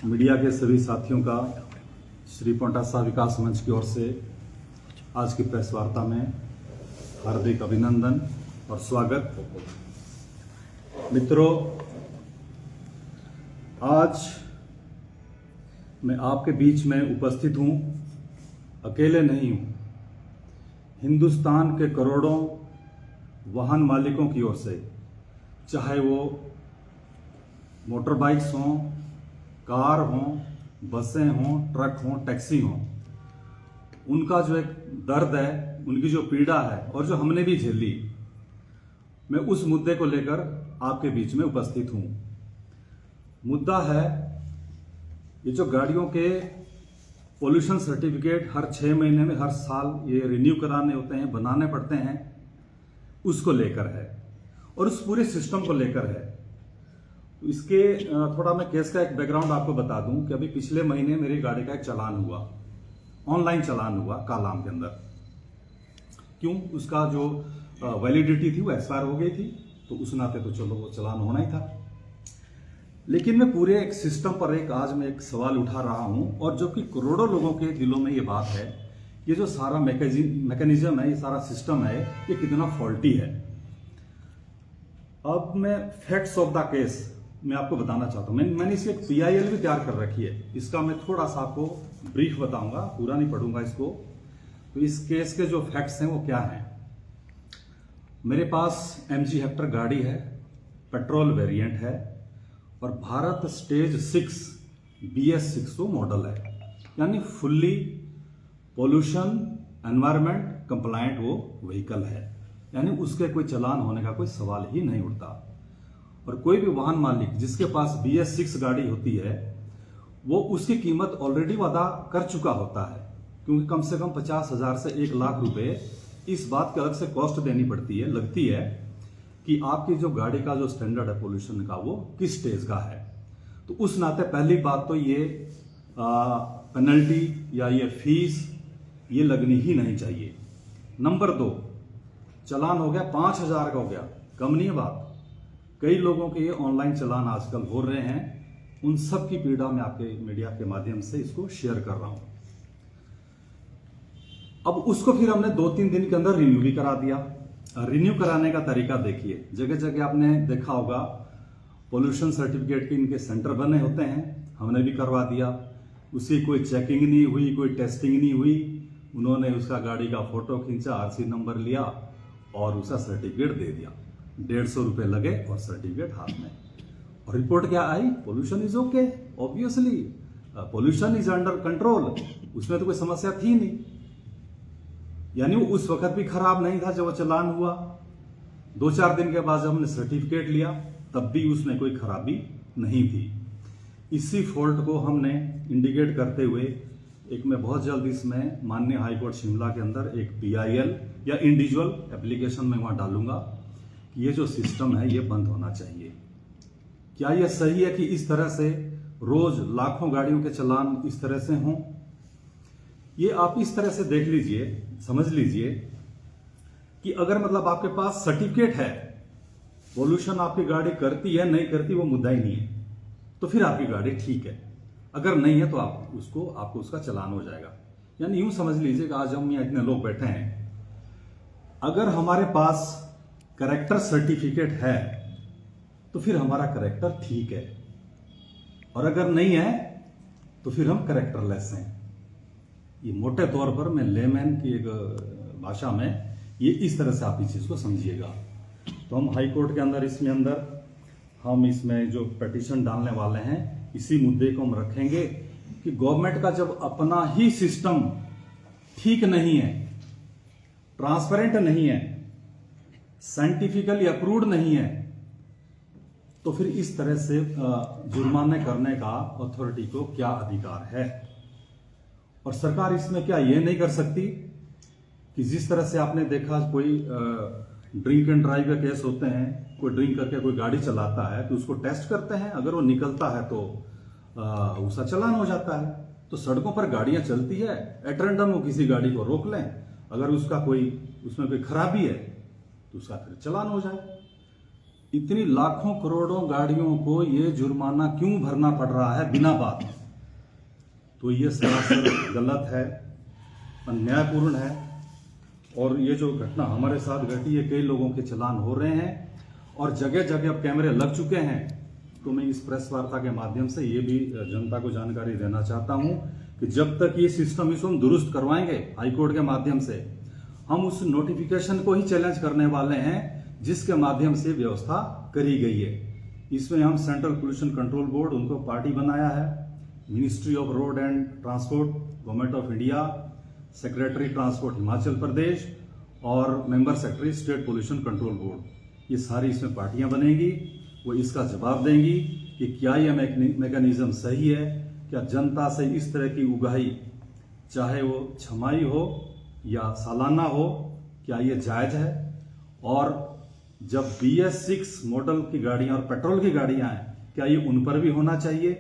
Media के सभी साथियों का श्री पांवटा साहिब विकास मंच की ओर से आज की प्रेस वार्ता में हार्दिक अभिनंदन और स्वागत। मित्रों, आज मैं आपके बीच में उपस्थित हूं, अकेले नहीं हूं। हिंदुस्तान के करोड़ों वाहन मालिकों की ओर से, चाहे वो मोटर बाइक्स हों, कार हों, बसें हों, ट्रक हों, टैक्सी हों, उनका जो एक दर्द है, उनकी जो पीड़ा है और जो हमने भी झेली, मैं उस मुद्दे को लेकर आपके बीच में उपस्थित हूं। मुद्दा है ये जो गाड़ियों के पोल्यूशन सर्टिफिकेट हर 6 महीने में, हर साल ये रिन्यू कराने होते हैं, बनाने पड़ते हैं, उसको लेकर है और उस पूरे सिस्टम को लेकर है। इसके थोड़ा मैं केस का एक बैकग्राउंड आपको बता दूं कि अभी पिछले महीने मेरी गाड़ी का एक चालान हुआ, ऑनलाइन चालान हुआ कालाम के अंदर। क्यों? उसका जो वैलिडिटी थी वो एक्सपायर हो गई थी, तो उस नाते तो चलो वो चालान होना ही था। लेकिन मैं पूरे एक सिस्टम पर आज मैं एक सवाल उठा रहा हूं, और जो कि करोड़ों लोगों के दिलों में ये बात है, ये जो सारा मैकेनिज्म है, ये सारा सिस्टम है, ये कितना फॉल्टी है। अब मैं फैक्ट्स ऑफ द केस मैं आपको बताना चाहता हूं। मैंने इसकी एक PIL भी तैयार कर रखी है, इसका मैं थोड़ा सा आपको ब्रीफ बताऊंगा, पूरा नहीं पढ़ूंगा इसको। तो इस केस के जो फैक्ट्स हैं वो क्या हैं। मेरे पास MG हेक्टर गाड़ी है, पेट्रोल वेरिएंट है और भारत स्टेज 6 BS6 मॉडल है, यानी फुल्ली पोल्यूशन एनवायरमेंट कंप्लायंट वो व्हीकल है, यानी उसके कोई चालान होने का कोई सवाल ही नहीं उठता। और कोई भी वाहन मालिक जिसके पास BS6 गाड़ी होती है, वो उसकी कीमत ऑलरेडी वादा कर चुका होता है, क्योंकि कम से कम 50,000 से 1 लाख रुपए इस बात की अलग से कॉस्ट देनी पड़ती है, लगती है कि आपकी जो गाड़ी का जो स्टैंडर्ड है पोल्यूशन का, वो किस स्टेज का है। तो उस नाते पहली बात तो ये पेनल्टी या ये फीस ये लगनी ही नहीं चाहिए। नंबर 2, चालान हो गया 5,000 का, हो गया, कम नहीं है बात। कई लोगों के ये ऑनलाइन चालान आजकल हो रहे हैं, उन सब की पीड़ा मैं आपके मीडिया के माध्यम से इसको शेयर कर रहा हूं। अब उसको फिर हमने 2-3 दिन के अंदर रिन्यू भी करा दिया। रिन्यू कराने का तरीका देखिए, जगह जगह आपने देखा होगा पोल्यूशन सर्टिफिकेट के इनके सेंटर बने होते हैं, हमने भी करवा दिया। उसकी कोई चेकिंग नहीं हुई, कोई टेस्टिंग नहीं हुई, उन्होंने उसका गाड़ी का फोटो खींचा, RC नंबर लिया और उसका सर्टिफिकेट दे दिया। 150 रुपए लगे और सर्टिफिकेट हाथ में। और रिपोर्ट क्या आई? Pollution is okay, obviously pollution is under control, उसमें तो कोई समस्या थी नहीं। यानी वो उस वक्त भी खराब नहीं था जब वो चालान हुआ। 2-4 दिन के बाद जब हमने सर्टिफिकेट लिया, तब भी उसमें कोई खराबी नहीं थी। इसी फॉल्ट को हमने इंडिकेट करते हुए एक मैं बहुत जल्द इसमें माननीय हाईकोर्ट शिमला के अंदर एक PIL या इंडिविजुअल एप्लीकेशन में वहां डालूंगा कि ये जो सिस्टम है ये बंद होना चाहिए। क्या यह सही है कि इस तरह से रोज लाखों गाड़ियों के चालान इस तरह से हों? ये आप इस तरह से देख लीजिए, समझ लीजिए कि अगर मतलब आपके पास सर्टिफिकेट है, पोल्यूशन आपकी गाड़ी करती है नहीं करती वो मुद्दा ही नहीं है, तो फिर आपकी गाड़ी ठीक है। अगर नहीं है तो आपको उसका चालान हो जाएगा। यानी यूं समझ लीजिए कि आज हम यहाँ इतने लोग बैठे हैं, अगर हमारे पास करेक्टर सर्टिफिकेट है तो फिर हमारा करेक्टर ठीक है, और अगर नहीं है तो फिर हम करेक्टरलेस हैं। ये मोटे तौर पर मैं लेमैन की एक भाषा में ये इस तरह से आप इस चीज को समझिएगा। तो हम हाई कोर्ट के अंदर हम इसमें जो पिटीशन डालने वाले हैं, इसी मुद्दे को हम रखेंगे कि गवर्नमेंट का जब अपना ही सिस्टम ठीक नहीं है, ट्रांसपेरेंट नहीं है, साइंटिफिकली अप्रूव्ड नहीं है, तो फिर इस तरह से जुर्माने करने का अथॉरिटी को क्या अधिकार है। और सरकार इसमें क्या ये नहीं कर सकती कि जिस तरह से आपने देखा कोई ड्रिंक एंड ड्राइव के केस होते हैं, कोई ड्रिंक करके कोई गाड़ी चलाता है तो उसको टेस्ट करते हैं, अगर वो निकलता है तो उसका चालान हो जाता है। तो सड़कों पर गाड़ियां चलती है, एट रैंडम वो किसी गाड़ी को रोक लें, अगर उसमें कोई खराबी है तो उसका फिर चालान हो जाए। इतनी लाखों करोड़ों गाड़ियों को ये जुर्माना क्यों भरना पड़ रहा है बिना बात? तो ये सरासर गलत है, अन्यायपूर्ण है। और ये जो घटना हमारे साथ घटी है, कई लोगों के चालान हो रहे हैं और जगह जगह अब कैमरे लग चुके हैं। तो मैं इस प्रेस वार्ता के माध्यम से ये भी जनता को जानकारी देना चाहता हूं कि जब तक ये सिस्टम इसको हम दुरुस्त करवाएंगे हाईकोर्ट के माध्यम से, हम उस नोटिफिकेशन को ही चैलेंज करने वाले हैं जिसके माध्यम से व्यवस्था करी गई है। इसमें हम सेंट्रल पोल्यूशन कंट्रोल बोर्ड, उनको पार्टी बनाया है, ministry of road and transport government of India, secretary transport Himachal Pradesh और member secretary state pollution control board, ये सारी इसमें पार्टियां बनेगी। वो इसका जवाब देंगी कि क्या यह मैकेनिज्म सही है, क्या जनता से इस तरह की उगाही, चाहे वो छमाही हो या सालाना हो, क्या ये जायज है? और जब BS6 मॉडल की गाड़ियां और पेट्रोल की गाड़ियां हैं, क्या ये उन पर भी होना चाहिए?